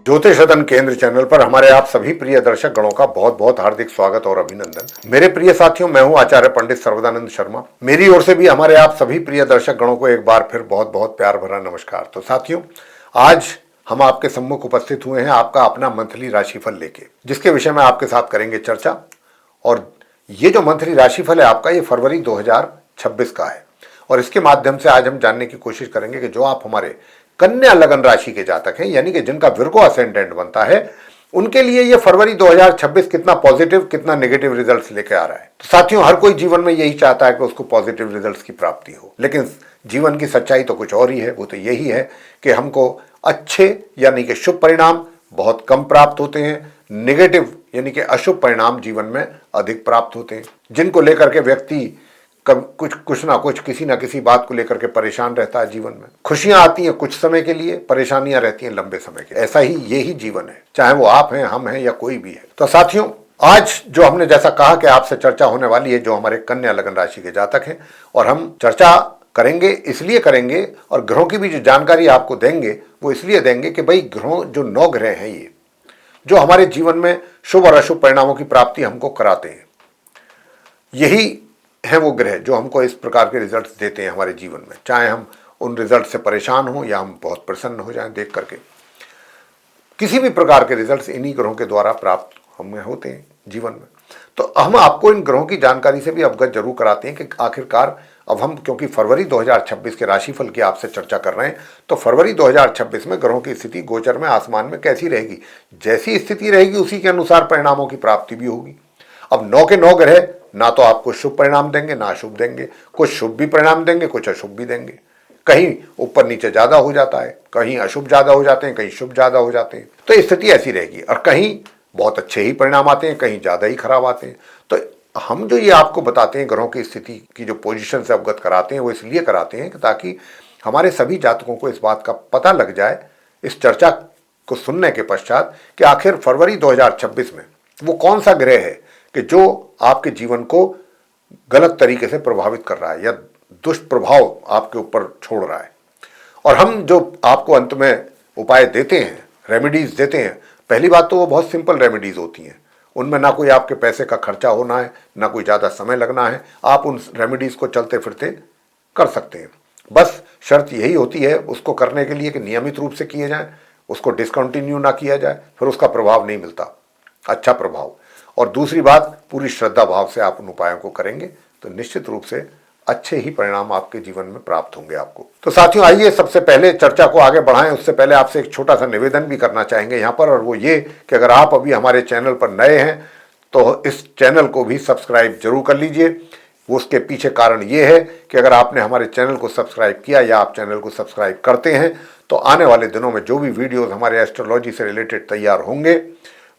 ज्योतिष सदन केंद्र चैनल पर हमारे आप सभी प्रिय दर्शक गणों का बहुत बहुत हार्दिक स्वागत और अभिनंदन। मेरे प्रिय साथियों, मैं हूं आचार्य पंडित सर्वदानंद शर्मा। मेरी ओर से भी हमारे आप सभी प्रिय दर्शक गणों को एक बार फिर बहुत बहुत प्यार भरा नमस्कार। तो साथियों, आज हम आपके सम्मुख उपस्थित हुए हैं आपका अपना मंथली राशिफल लेके, जिसके विषय में आपके साथ करेंगे चर्चा। और ये जो मंथली राशिफल है आपका, ये फरवरी 2026 का है और इसके माध्यम से आज हम जानने की कोशिश करेंगे कि जो आप हमारे कन्या लगन राशि के जातक हैं, यानी कि जिनका विर्गो असेंडेंट बनता है, उनके लिए ये फरवरी 2026 कितना पॉजिटिव कितना नेगेटिव रिजल्ट्स लेके आ रहा है। तो साथियों, हर कोई जीवन में यही चाहता है कि उसको पॉजिटिव रिजल्ट्स की प्राप्ति हो, लेकिन जीवन की सच्चाई तो कुछ और ही है। वो तो यही है कि हमको अच्छे यानी कि शुभ परिणाम बहुत कम प्राप्त होते हैं, नेगेटिव यानी कि अशुभ परिणाम जीवन में अधिक प्राप्त होते हैं, जिनको लेकर के व्यक्ति कुछ ना कुछ किसी ना किसी बात को लेकर के परेशान रहता है। जीवन में खुशियां आती हैं कुछ समय के लिए, परेशानियां रहती हैं लंबे समय के। ऐसा ही यही जीवन है, चाहे वो आप हैं, हम हैं या कोई भी है। तो साथियों, आज जो हमने जैसा कहा कि आपसे चर्चा होने वाली है जो हमारे कन्या लगन राशि के जातक हैं, और हम चर्चा करेंगे इसलिए करेंगे और ग्रहों की भी जो जानकारी आपको देंगे वो इसलिए देंगे कि भाई ग्रहों जो 9 ग्रह हैं, ये जो हमारे जीवन में शुभ और अशुभ परिणामों की प्राप्ति हमको कराते हैं, यही है वो ग्रह जो हमको इस प्रकार के रिजल्ट्स देते हैं हमारे जीवन में। चाहे हम उन रिजल्ट से परेशान हों या हम बहुत प्रसन्न हो जाएं देख करके, किसी भी प्रकार के रिजल्ट्स इन्हीं ग्रहों के द्वारा प्राप्त हमें होते हैं जीवन में। तो हम आपको इन ग्रहों की जानकारी से भी अवगत जरूर कराते हैं कि आखिरकार अब हम, क्योंकि फरवरी 2026 के राशिफल की आपसे चर्चा कर रहे हैं, तो फरवरी 2026 में ग्रहों की स्थिति गोचर में आसमान में कैसी रहेगी, जैसी स्थिति रहेगी उसी के अनुसार परिणामों की प्राप्ति भी होगी। अब 9 के 9 ग्रह ना तो आपको शुभ परिणाम देंगे ना अशुभ देंगे, कुछ शुभ भी परिणाम देंगे कुछ अशुभ भी देंगे। कहीं ऊपर नीचे ज्यादा हो जाता है, कहीं अशुभ ज्यादा हो जाते हैं, कहीं शुभ ज्यादा हो जाते हैं। तो स्थिति ऐसी रहेगी, और कहीं बहुत अच्छे ही परिणाम आते हैं, कहीं ज्यादा ही खराब आते हैं। तो हम जो ये आपको बताते हैं ग्रहों की स्थिति की जो पोजीशन से अवगत कराते हैं, वो इसलिए कराते हैं कि ताकि हमारे सभी जातकों को इस बात का पता लग जाए इस चर्चा को सुनने के पश्चात कि आखिर फरवरी 2026 में वो कौन सा ग्रह है कि जो आपके जीवन को गलत तरीके से प्रभावित कर रहा है या दुष्प्रभाव आपके ऊपर छोड़ रहा है। और हम जो आपको अंत में उपाय देते हैं, रेमेडीज देते हैं, पहली बात तो वो बहुत सिंपल रेमेडीज होती हैं। उनमें ना कोई आपके पैसे का खर्चा होना है, ना कोई ज़्यादा समय लगना है। आप उन रेमेडीज को चलते फिरते कर सकते हैं। बस शर्त यही होती है उसको करने के लिए कि नियमित रूप से किए जाएं, उसको डिसकंटिन्यू ना किया जाए, फिर उसका प्रभाव नहीं मिलता, अच्छा प्रभाव। और दूसरी बात, पूरी श्रद्धा भाव से आप उन उपायों को करेंगे तो निश्चित रूप से अच्छे ही परिणाम आपके जीवन में प्राप्त होंगे आपको। तो साथियों, आइए सबसे पहले चर्चा को आगे बढ़ाएं। उससे पहले आपसे एक छोटा सा निवेदन भी करना चाहेंगे यहाँ पर, और वो ये कि अगर आप अभी हमारे चैनल पर नए हैं तो इस चैनल को भी सब्सक्राइब जरूर कर लीजिए। उसके पीछे कारण ये है कि अगर आपने हमारे चैनल को सब्सक्राइब किया या आप चैनल को सब्सक्राइब करते हैं तो आने वाले दिनों में जो भी वीडियोज़ हमारे एस्ट्रोलॉजी से रिलेटेड तैयार होंगे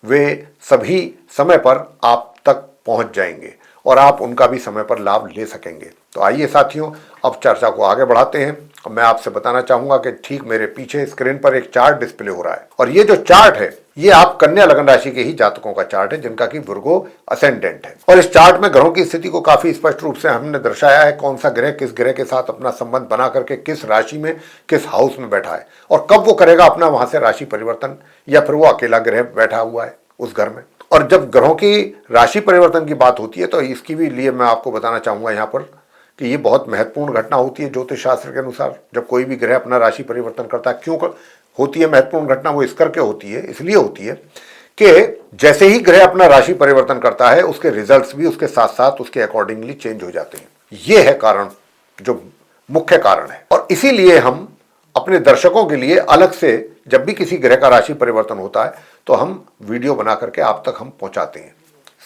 वे सभी समय पर आप तक पहुंच जाएंगे और आप उनका भी समय पर लाभ ले सकेंगे। तो आइए साथियों, अब चर्चा को आगे बढ़ाते हैं। अब मैं आपसे बताना चाहूंगा कि ठीक मेरे पीछे स्क्रीन पर एक चार्ट डिस्प्ले हो रहा है, और ये जो चार्ट है ये आप कन्या लगन राशि के ही जातकों का चार्ट है जिनका कि विर्गो असेंडेंट है। और इस चार्ट में ग्रहों की स्थिति को काफी स्पष्ट रूप से हमने दर्शाया है, कौन सा ग्रह किस ग्रह के साथ अपना संबंध बना करके किस राशि में किस हाउस में बैठा है और कब वो करेगा अपना वहां से राशि परिवर्तन, या फिर वो अकेला ग्रह बैठा हुआ है उस घर में। और जब ग्रहों की राशि परिवर्तन की बात होती है तो इसकी भी लिए मैं आपको बताना चाहूंगा यहाँ पर कि ये बहुत महत्वपूर्ण घटना होती है ज्योतिष शास्त्र के अनुसार। जब कोई भी ग्रह अपना राशि परिवर्तन करता है, क्यों होती है महत्वपूर्ण घटना, वो इस करके होती है, इसलिए होती है कि जैसे ही ग्रह अपना राशि परिवर्तन करता है उसके रिजल्ट्स भी उसके साथ साथ उसके अकॉर्डिंगली चेंज हो जाते हैं। ये है कारण, जो मुख्य कारण है। और इसीलिए हम अपने दर्शकों के लिए अलग से जब भी किसी ग्रह का राशि परिवर्तन होता है तो हम वीडियो बना करके आप तक हम पहुंचाते हैं,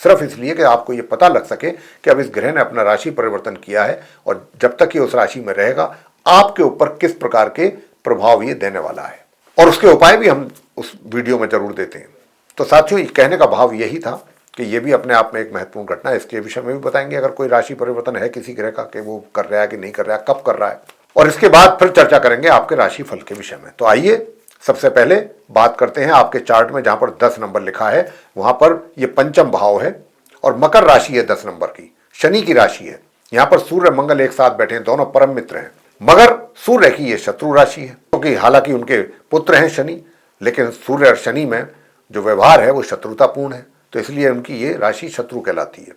सिर्फ इसलिए कि आपको ये पता लग सके कि अब इस ग्रह ने अपना राशि परिवर्तन किया है और जब तक ये उस राशि में रहेगा आपके ऊपर किस प्रकार के प्रभाव ये देने वाला है, और उसके उपाय भी हम उस वीडियो में जरूर देते हैं। तो साथियों, कहने का भाव यही था कि ये भी अपने आप में एक महत्वपूर्ण घटना है। इसके विषय में भी बताएंगे अगर कोई राशि परिवर्तन है किसी ग्रह का, कि वो कर रहा है कि नहीं कर रहा है, कब कर रहा है, और इसके बाद फिर चर्चा करेंगे आपके राशि फल के विषय में। तो आइए सबसे पहले बात करते हैं आपके चार्ट में जहां पर 10 नंबर लिखा है, वहां पर ये पंचम भाव है और मकर राशि है 10 नंबर की, शनि की राशि है। यहां पर सूर्य मंगल एक साथ बैठे हैं, दोनों परम मित्र हैं, मगर सूर्य की ये शत्रु राशि है क्योंकि हालांकि उनके पुत्र हैं शनि, लेकिन सूर्य और शनि में जो व्यवहार है वो शत्रुतापूर्ण है, तो इसलिए उनकी ये राशि शत्रु कहलाती है।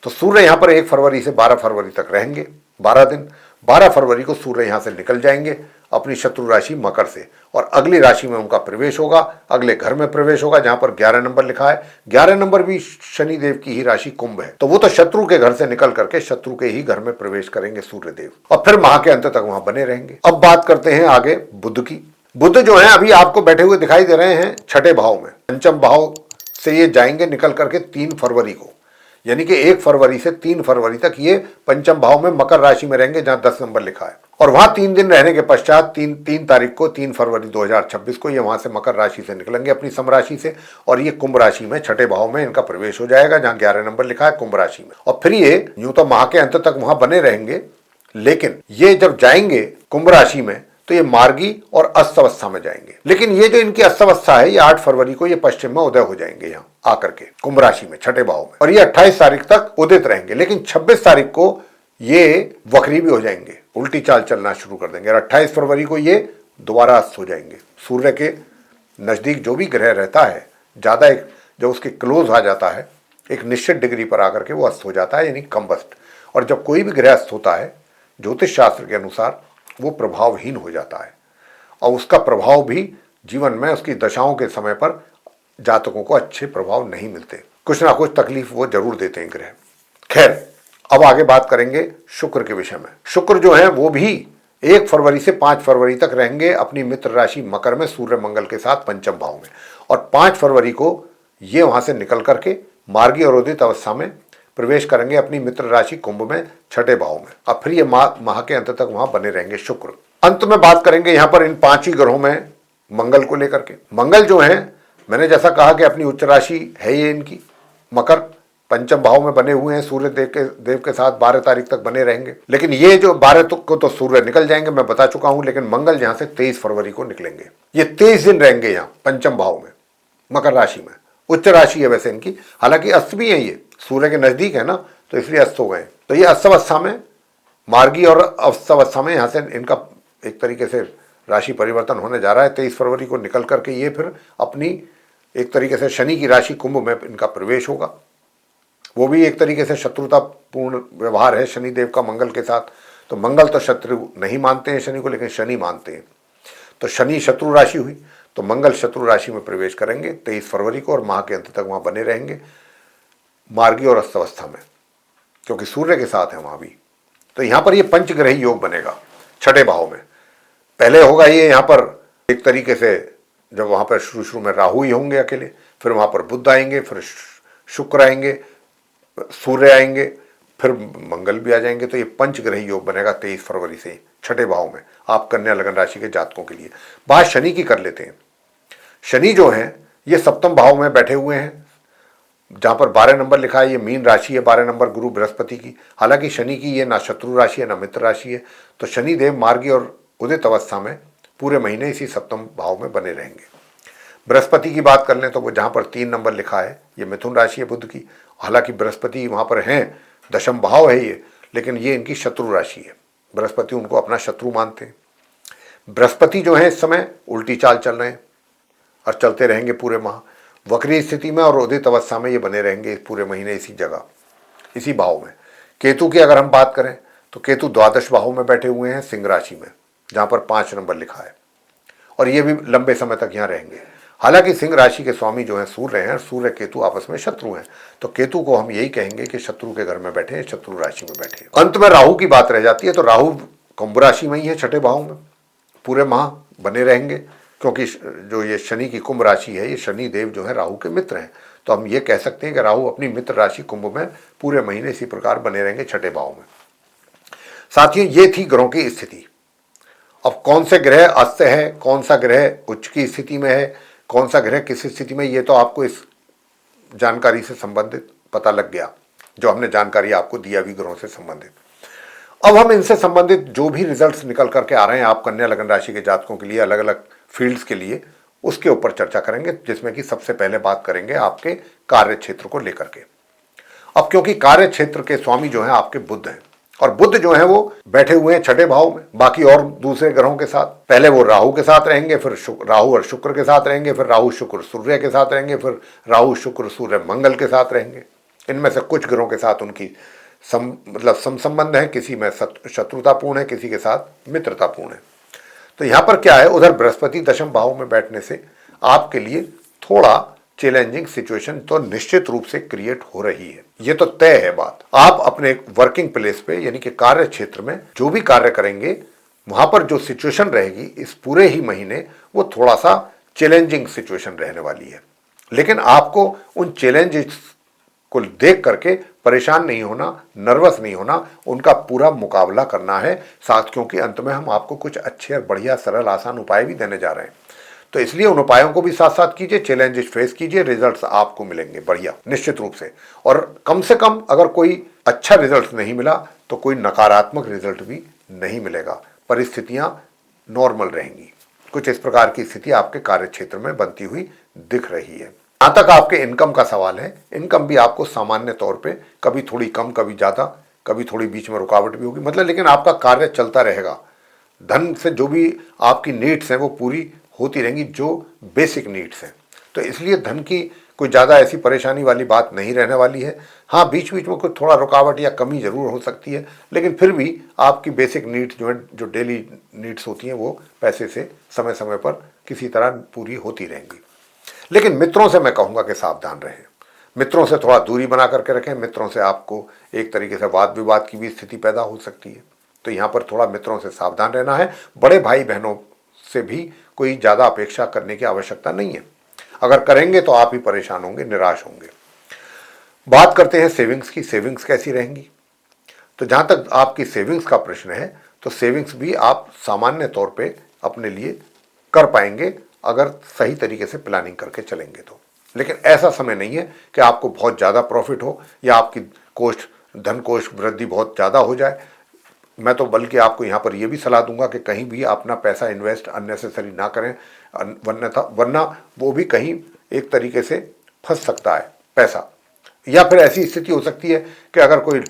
तो सूर्य यहाँ पर 1 फरवरी से 12 फरवरी तक रहेंगे, 12 दिन। 12 फरवरी को सूर्य यहाँ से निकल जाएंगे अपनी शत्रु राशि मकर से, और अगली राशि में उनका प्रवेश होगा, अगले घर में प्रवेश होगा जहां पर 11 नंबर लिखा है। 11 नंबर भी शनिदेव की ही राशि कुंभ है, तो वो तो शत्रु के घर से निकल करके शत्रु के ही घर में प्रवेश करेंगे सूर्यदेव, और फिर माह के अंत तक वहां बने रहेंगे। अब बात करते हैं आगे बुध की। बुध जो है अभी आपको बैठे हुए दिखाई दे रहे हैं छठे भाव में, पंचम भाव से ये जाएंगे निकल करके 3 फरवरी को, यानी कि 1 फरवरी से 3 फरवरी तक ये पंचम भाव में मकर राशि में रहेंगे जहां 10 नंबर लिखा है, और वहां 3 दिन रहने के पश्चात 3 तारीख को 3 फरवरी 2026 को ये वहां से मकर राशि से निकलेंगे अपनी समराशि से, और ये कुंभ राशि में छठे भाव में इनका प्रवेश हो जाएगा जहां 11 नंबर लिखा है कुंभ राशि में। और फिर ये यूं तो माह के अंत तक वहां बने रहेंगे, लेकिन ये जब जाएंगे कुंभ राशि में तो ये मार्गी और अस्त अवस्था में जाएंगे। लेकिन ये जो इनकी अस्त अवस्था है ये 8 फरवरी को ये पश्चिम में उदय हो जाएंगे यहाँ आकर के कुंभ राशि में छठे भाव में, और ये 28 तारीख तक उदित रहेंगे। लेकिन 26 तारीख को ये वक्री भी हो जाएंगे, उल्टी चाल चलना शुरू कर देंगे, और 28 फरवरी को ये दोबारा अस्त हो जाएंगे। सूर्य के नजदीक जो भी ग्रह रहता है ज्यादा, एक जब उसके क्लोज आ जाता है एक निश्चित डिग्री पर आकर के वो अस्त हो जाता है, यानी कंबस्ट। और जब कोई भी ग्रह अस्त होता है ज्योतिष शास्त्र के अनुसार वो प्रभावहीन हो जाता है, और उसका प्रभाव भी जीवन में उसकी दशाओं के समय पर जातकों को अच्छे प्रभाव नहीं मिलते, कुछ ना कुछ तकलीफ वो जरूर देते हैं ग्रह। खैर, अब आगे बात करेंगे शुक्र के विषय में। शुक्र जो है वो भी 1 फरवरी से 5 फरवरी तक रहेंगे अपनी मित्र राशि मकर में सूर्य मंगल के साथ पंचम भाव में, और 5 फरवरी को ये वहां से निकल करके मार्गी और उदित अवस्था में प्रवेश करेंगे अपनी मित्र राशि कुंभ में छठे भाव में। अब फिर ये माह के अंत तक वहां बने रहेंगे शुक्र। अंत में बात करेंगे यहाँ पर इन 5 ही ग्रहों में मंगल को लेकर के। मंगल जो है मैंने जैसा कहा कि अपनी उच्च राशि है ये इनकी मकर, पंचम भाव में बने हुए हैं सूर्य देव के साथ 12 तारीख तक बने रहेंगे। लेकिन ये जो 12 को तो सूर्य निकल जाएंगे मैं बता चुका हूं, लेकिन मंगल यहां से 23 फरवरी को निकलेंगे। ये 23 दिन रहेंगे यहाँ पंचम भाव में मकर राशि में। उच्च राशि है वैसे इनकी, हालांकि अस्त भी है, ये सूर्य के नजदीक है ना, तो इसलिए अस्त हो गए। तो ये अस्त अवस्था में मार्गी और अस्त अवस्था में यहाँ से इनका एक तरीके से राशि परिवर्तन होने जा रहा है। 23 फरवरी को निकल करके ये फिर अपनी एक तरीके से शनि की राशि कुंभ में इनका प्रवेश होगा। वो भी एक तरीके से शत्रुतापूर्ण व्यवहार है शनिदेव का मंगल के साथ, तो मंगल तो शत्रु नहीं मानते हैं शनि को, लेकिन शनि मानते हैं। तो शनि शत्रु राशि हुई, तो मंगल शत्रु राशि में प्रवेश करेंगे 23 फरवरी को, और माह के अंत तक वहां बने रहेंगे मार्गी और अस्त अवस्था में, क्योंकि सूर्य के साथ है वहां भी। तो यहां पर ये पंचग्रही योग बनेगा छठे भाव में। पहले होगा ये यहाँ पर एक तरीके से जब वहां पर शुरू में राहु ही होंगे अकेले, फिर वहां पर बुध आएंगे, फिर शुक्र आएंगे, सूर्य आएंगे, फिर मंगल भी आ जाएंगे। तो ये पंचग्रही योग बनेगा 23 फरवरी से छठे भाव में आप कन्या लगन राशि के जातकों के लिए। बात शनि की कर लेते हैं। शनि जो है ये सप्तम भाव में बैठे हुए हैं जहां पर 12 नंबर लिखा है, ये मीन राशि है, 12 नंबर गुरु बृहस्पति की। हालांकि शनि की ये ना शत्रु राशि है ना मित्र राशि है, तो शनि देव मार्गी और उदित अवस्था में पूरे महीने इसी सप्तम भाव में बने रहेंगे। बृहस्पति की बात कर लें तो वो जहां पर 3 नंबर लिखा है ये मिथुन राशि है बुध की। हालांकि बृहस्पति वहां पर हैं, दशम भाव है ये, लेकिन ये इनकी शत्रु राशि है। बृहस्पति उनको अपना शत्रु मानते हैं। बृहस्पति जो है इस समय उल्टी चाल चल रहे हैं और चलते रहेंगे पूरे माह वक्री स्थिति में, और उदित अवस्था में ये बने रहेंगे पूरे महीने इसी जगह इसी भाव में। केतु की अगर हम बात करें तो केतु द्वादश भाव में बैठे हुए हैं सिंह राशि में जहां पर 5 नंबर लिखा है, और ये भी लंबे समय तक यहाँ रहेंगे। हालांकि सिंह राशि के स्वामी जो है सूर्य हैं, सूर्य केतु आपस में शत्रु हैं, तो केतु को हम यही कहेंगे कि शत्रु के घर में बैठे हैं, शत्रु राशि में बैठे हैं। अंत में राहु की बात रह जाती है, तो राहु कुंभ राशि में ही है छठे भाव में, पूरे माह बने रहेंगे, क्योंकि जो ये शनि की कुंभ राशि है ये शनि देव जो है राहु के मित्र हैं। तो हम ये कह सकते हैं कि राहु अपनी मित्र राशि कुंभ में पूरे महीने इसी प्रकार बने रहेंगे छठे भाव में। साथियों, ये थी ग्रहों की स्थिति। अब कौन से ग्रह अस्त है, कौन सा ग्रह उच्च की स्थिति में है, कौन सा ग्रह किस स्थिति में, ये तो आपको इस जानकारी से संबंधित पता लग गया, जो हमने जानकारी आपको दिया भी ग्रहों से संबंधित। अब हम इनसे संबंधित जो भी रिजल्ट्स निकल करके आ रहे हैं आप कन्या लगन राशि के जातकों के लिए अलग अलग फील्ड्स के लिए, उसके ऊपर चर्चा करेंगे, जिसमें कि सबसे पहले बात करेंगे आपके कार्य क्षेत्र को लेकर के। अब क्योंकि कार्य क्षेत्र के स्वामी जो हैं आपके बुध हैं, और बुध जो है वो बैठे हुए हैं छठे भाव में, बाकी और दूसरे ग्रहों के साथ। पहले वो राहु के साथ रहेंगे, फिर राहु और शुक्र के साथ रहेंगे, फिर राहु शुक्र सूर्य के साथ रहेंगे, फिर राहु शुक्र सूर्य मंगल के साथ रहेंगे। इनमें से कुछ ग्रहों के साथ उनकी संबंध है, किसी में शत्रुतापूर्ण है, किसी के साथ मित्रतापूर्ण है। तो यहां पर क्या है, उधर बृहस्पति दशम भाव में बैठने से आपके लिए थोड़ा चैलेंजिंग सिचुएशन तो निश्चित रूप से क्रिएट हो रही है, ये तो तय है बात। आप अपने वर्किंग प्लेस पे यानी कि कार्य क्षेत्र में जो भी कार्य करेंगे, वहां पर जो सिचुएशन रहेगी इस पूरे ही महीने, वो थोड़ा सा चैलेंजिंग सिचुएशन रहने वाली है। लेकिन आपको उन चैलेंजेस को देख करके परेशान नहीं होना, नर्वस नहीं होना, उनका पूरा मुकाबला करना है साथ, क्योंकि अंत में हम आपको कुछ अच्छे और बढ़िया सरल आसान उपाय भी देने जा रहे हैं। तो इसलिए उन उपायों को भी साथ साथ कीजिए, चैलेंजेस फेस कीजिए, रिजल्ट्स आपको मिलेंगे बढ़िया निश्चित रूप से। और कम से कम अगर कोई अच्छा रिजल्ट नहीं मिला तो कोई नकारात्मक रिजल्ट भी नहीं मिलेगा, परिस्थितियां नॉर्मल रहेंगी। कुछ इस प्रकार की स्थिति आपके कार्य क्षेत्र में बनती हुई दिख रही है। जहां तक आपके इनकम का सवाल है, इनकम भी आपको सामान्य तौर पे कभी थोड़ी कम, कभी ज्यादा, कभी थोड़ी बीच में रुकावट भी होगी, मतलब लेकिन आपका कार्य चलता रहेगा। धन से जो भी आपकी नीड्स हैं वो पूरी होती रहेंगी, जो बेसिक नीड्स हैं। तो इसलिए धन की कोई ज़्यादा ऐसी परेशानी वाली बात नहीं रहने वाली है। हाँ, बीच बीच में कुछ थोड़ा रुकावट या कमी जरूर हो सकती है, लेकिन फिर भी आपकी बेसिक नीड्स जो है, जो डेली नीड्स होती हैं, वो पैसे से समय समय पर किसी तरह पूरी होती रहेंगी। लेकिन मित्रों से मैं कहूँगा कि सावधान रहें, मित्रों से थोड़ा दूरी बना करके रखें। मित्रों से आपको एक तरीके से वाद विवाद की भी स्थिति पैदा हो सकती है, तो यहाँ पर थोड़ा मित्रों से सावधान रहना है। बड़े भाई बहनों से भी कोई ज़्यादा अपेक्षा करने की आवश्यकता नहीं है, अगर करेंगे तो आप ही परेशान होंगे, निराश होंगे। बात करते हैं सेविंग्स की, सेविंग्स कैसी रहेंगी। तो जहाँ तक आपकी सेविंग्स का प्रश्न है, तो सेविंग्स भी आप सामान्य तौर पे अपने लिए कर पाएंगे अगर सही तरीके से प्लानिंग करके चलेंगे तो। लेकिन ऐसा समय नहीं है कि आपको बहुत ज़्यादा प्रॉफिट हो या आपकी धन कोष वृद्धि बहुत ज़्यादा हो जाए। मैं तो बल्कि आपको यहाँ पर यह भी सलाह दूंगा कि कहीं भी अपना पैसा इन्वेस्ट अननेसेसरी ना करें, वरना वो भी कहीं एक तरीके से फंस सकता है पैसा। या फिर ऐसी स्थिति हो सकती है कि अगर कोई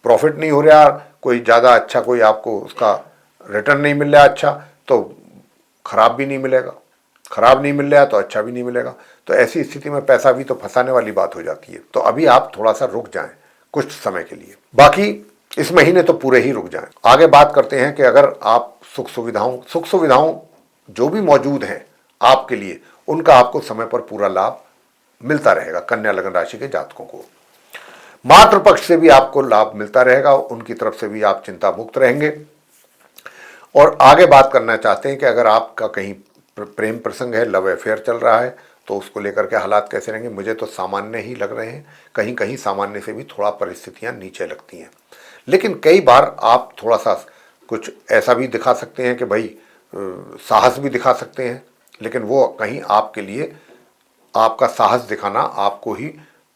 प्रॉफिट नहीं हो रहा, कोई ज़्यादा अच्छा कोई आपको उसका रिटर्न नहीं मिल रहा अच्छा, तो खराब भी नहीं मिलेगा, खराब नहीं मिल रहा तो अच्छा भी नहीं मिलेगा। तो ऐसी स्थिति में पैसा भी तो फंसाने वाली बात हो जाती है। तो अभी आप थोड़ा सा रुक जाएं कुछ समय के लिए, बाकी इस महीने तो पूरे ही रुक जाएं। आगे बात करते हैं कि अगर आप सुख सुविधाओं जो भी मौजूद हैं आपके लिए, उनका आपको समय पर पूरा लाभ मिलता रहेगा। कन्या लग्न राशि के जातकों को मातृ पक्ष से भी आपको लाभ मिलता रहेगा, उनकी तरफ से भी आप चिंता मुक्त रहेंगे। और आगे बात करना चाहते हैं कि अगर आपका कहीं प्रेम प्रसंग है, लव अफेयर चल रहा है, तो उसको लेकर के हालात कैसे रहेंगे। मुझे तो सामान्य ही लग रहे हैं, कहीं कहीं सामान्य से भी थोड़ा परिस्थितियां नीचे लगती हैं। लेकिन कई बार आप थोड़ा सा कुछ ऐसा भी दिखा सकते हैं कि भाई साहस भी दिखा सकते हैं, लेकिन वो कहीं आपके लिए आपका साहस दिखाना आपको ही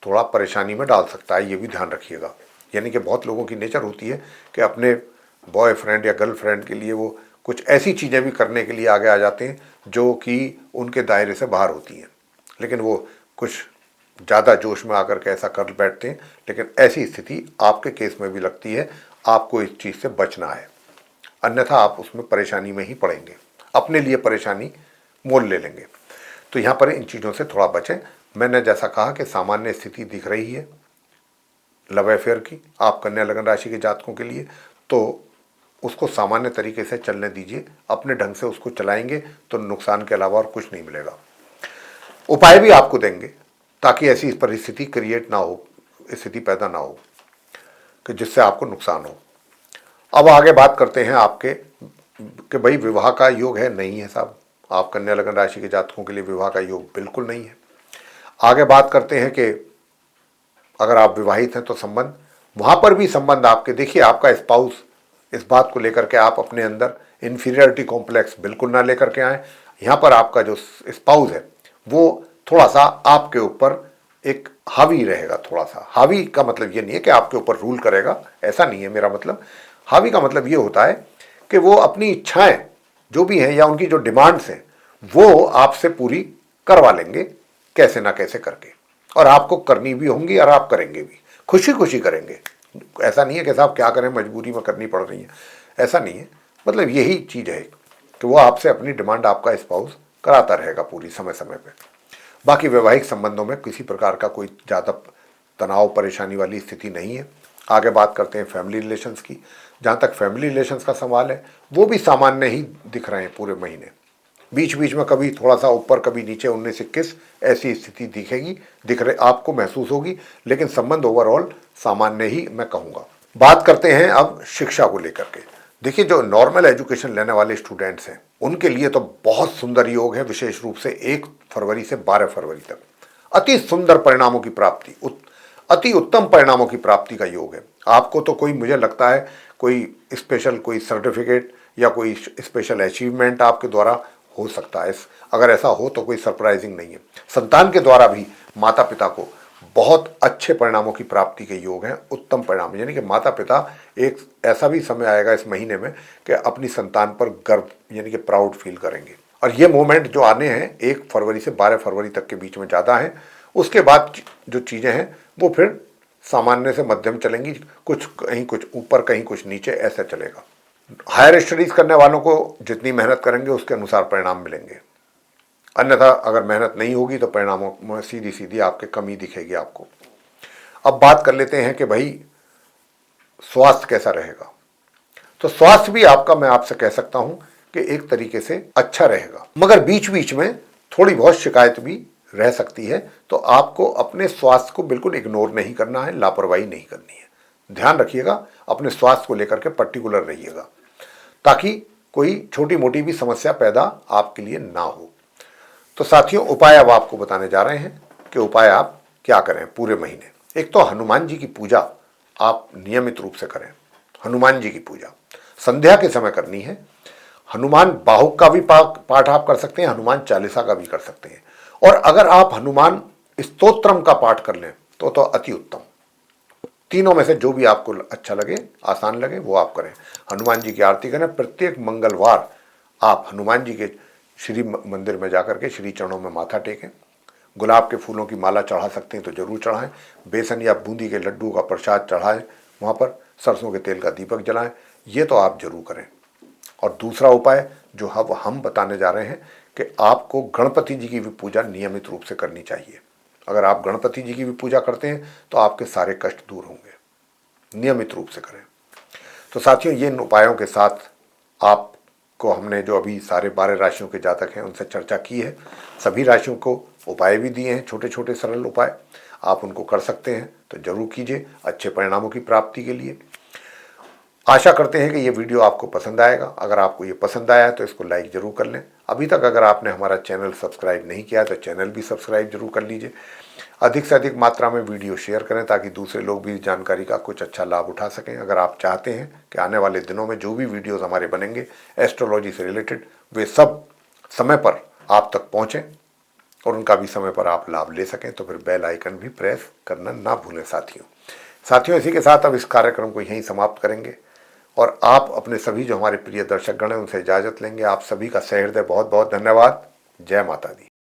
थोड़ा परेशानी में डाल सकता है, ये भी ध्यान रखिएगा। यानी कि बहुत लोगों की नेचर होती है कि अपने बॉयफ्रेंड या गर्लफ्रेंड के लिए वो कुछ ऐसी चीज़ें भी करने के लिए आगे आ जाते हैं जो कि उनके दायरे से बाहर होती हैं, लेकिन वो कुछ ज़्यादा जोश में आकर के ऐसा कर बैठते हैं। लेकिन ऐसी स्थिति आपके केस में भी लगती है, आपको इस चीज़ से बचना है, अन्यथा आप उसमें परेशानी में ही पड़ेंगे, अपने लिए परेशानी मोल ले लेंगे। तो यहाँ पर इन चीज़ों से थोड़ा बचें। मैंने जैसा कहा कि सामान्य स्थिति दिख रही है लव अफेयर की आप कन्या लग्न राशि के जातकों के लिए, तो उसको सामान्य तरीके से चलने दीजिए, अपने ढंग से उसको चलाएंगे तो नुकसान के अलावा और कुछ नहीं मिलेगा। उपाय भी आपको देंगे ताकि ऐसी परिस्थिति क्रिएट ना हो, स्थिति पैदा ना हो कि जिससे आपको नुकसान हो। अब आगे बात करते हैं आपके कि भाई विवाह का योग है, नहीं है साहब। आप कन्या लग्न राशि के जातकों के लिए विवाह का योग बिल्कुल नहीं है। आगे बात करते हैं कि अगर आप विवाहित हैं तो संबंध, वहां पर भी संबंध आपके, देखिए आपका स्पाउस, इस बात को लेकर के आप अपने अंदर इन्फीरियरिटी कॉम्प्लेक्स बिल्कुल ना लेकर के आए। यहाँ पर आपका जो स्पाउस है वो थोड़ा सा आपके ऊपर एक हावी रहेगा। थोड़ा सा हावी का मतलब ये नहीं है कि आपके ऊपर रूल करेगा, ऐसा नहीं है मेरा मतलब। हावी का मतलब ये होता है कि वो अपनी इच्छाएं जो भी हैं या उनकी जो डिमांड्स हैं वो आपसे पूरी करवा लेंगे कैसे ना कैसे करके, और आपको करनी भी होंगी और आप करेंगे भी, खुशी खुशी करेंगे। ऐसा नहीं है कि साहब क्या करें, मजबूरी में करनी पड़ रही है, ऐसा नहीं है। मतलब यही चीज़ है कि वो आपसे अपनी डिमांड आपका स्पाउस कराता रहेगा पूरी समय समय पे। बाकी वैवाहिक संबंधों में किसी प्रकार का कोई ज़्यादा तनाव परेशानी वाली स्थिति नहीं है। आगे बात करते हैं फैमिली रिलेशंस की। जहाँ तक फैमिली रिलेशंस का सवाल है, वो भी सामान्य ही दिख रहे हैं पूरे महीने। बीच बीच में कभी थोड़ा सा ऊपर कभी नीचे 19-21 ऐसी स्थिति दिख रहे आपको महसूस होगी, लेकिन संबंध ओवरऑल सामान्य ही मैं कहूँगा। बात करते हैं अब शिक्षा को लेकर के। देखिए, जो नॉर्मल एजुकेशन लेने वाले स्टूडेंट्स हैं उनके लिए तो बहुत सुंदर योग है, विशेष रूप से 1 फरवरी से 12 फरवरी तक अति सुंदर परिणामों की प्राप्ति, अति उत्तम परिणामों की प्राप्ति का योग है। आपको तो कोई, मुझे लगता है कोई स्पेशल कोई सर्टिफिकेट या कोई स्पेशल अचीवमेंट आपके द्वारा हो सकता है। अगर ऐसा हो तो कोई सरप्राइजिंग नहीं है। संतान के द्वारा भी माता पिता को बहुत अच्छे परिणामों की प्राप्ति के योग हैं, उत्तम परिणाम। यानी कि माता पिता, एक ऐसा भी समय आएगा इस महीने में कि अपनी संतान पर गर्व यानी कि प्राउड फील करेंगे। और ये मोमेंट जो आने हैं 1 फरवरी से 12 फरवरी तक के बीच में ज़्यादा हैं। उसके बाद जो चीज़ें हैं वो फिर सामान्य से मध्यम चलेंगी, कुछ कहीं कुछ ऊपर कहीं कुछ नीचे, ऐसा चलेगा। हायर स्टडीज़ करने वालों को जितनी मेहनत करेंगे उसके अनुसार परिणाम मिलेंगे, अन्यथा अगर मेहनत नहीं होगी तो परिणामों में सीधी सीधी आपके कमी दिखेगी आपको। अब बात कर लेते हैं कि भाई स्वास्थ्य कैसा रहेगा। तो स्वास्थ्य भी आपका, मैं आपसे कह सकता हूं कि एक तरीके से अच्छा रहेगा, मगर बीच बीच में थोड़ी बहुत शिकायत भी रह सकती है। तो आपको अपने स्वास्थ्य को बिल्कुल इग्नोर नहीं करना है, लापरवाही नहीं करनी है। ध्यान रखिएगा, अपने स्वास्थ्य को लेकर के पर्टिकुलर रहिएगा, ताकि कोई छोटी मोटी भी समस्या पैदा आपके लिए ना हो। तो साथियों, उपाय अब आपको बताने जा रहे हैं कि उपाय आप क्या करें पूरे महीने। एक तो हनुमान जी की पूजा आप नियमित रूप से करें। हनुमान जी की पूजा संध्या के समय करनी है। हनुमान बाहुक का भी पाठ आप कर सकते हैं, हनुमान चालीसा का भी कर सकते हैं। और अगर आप हनुमान स्तोत्रम का पाठ कर लें तो अति उत्तम। तीनों में से जो भी आपको अच्छा लगे, आसान लगे, वो आप करें। हनुमान जी की आरती करें। प्रत्येक मंगलवार आप हनुमान जी के श्री मंदिर में जाकर के श्री चरणों में माथा टेकें। गुलाब के फूलों की माला चढ़ा सकते हैं तो जरूर चढ़ाएं। बेसन या बूंदी के लड्डू का प्रसाद चढ़ाएं, वहाँ पर सरसों के तेल का दीपक जलाएं। ये तो आप जरूर करें। और दूसरा उपाय जो हम बताने जा रहे हैं कि आपको गणपति जी की भी पूजा नियमित रूप से करनी चाहिए। अगर आप गणपति जी की भी पूजा करते हैं तो आपके सारे कष्ट दूर होंगे। नियमित रूप से करें। तो साथियों, ये इन उपायों के साथ आपको हमने जो अभी सारे 12 राशियों के जातक हैं उनसे चर्चा की है। सभी राशियों को उपाय भी दिए हैं, छोटे छोटे सरल उपाय। आप उनको कर सकते हैं तो जरूर कीजिए अच्छे परिणामों की प्राप्ति के लिए। आशा करते हैं कि ये वीडियो आपको पसंद आएगा। अगर आपको ये पसंद आया है तो इसको लाइक जरूर कर लें। अभी तक अगर आपने हमारा चैनल सब्सक्राइब नहीं किया तो चैनल भी सब्सक्राइब जरूर कर लीजिए। अधिक से अधिक मात्रा में वीडियो शेयर करें ताकि दूसरे लोग भी इस जानकारी का कुछ अच्छा लाभ उठा सकें। अगर आप चाहते हैं कि आने वाले दिनों में जो भी वीडियोज़ हमारे बनेंगे एस्ट्रोलॉजी से रिलेटेड, वे सब समय पर आप तक पहुँचें और उनका भी समय पर आप लाभ ले सकें, तो फिर बेल आइकन भी प्रेस करना ना भूलें। साथियों, इसी के साथ अब इस कार्यक्रम को यहीं समाप्त करेंगे और आप अपने सभी जो हमारे प्रिय दर्शकगण हैं उनसे इजाज़त लेंगे। आप सभी का सहृदय बहुत बहुत धन्यवाद। जय माता दी।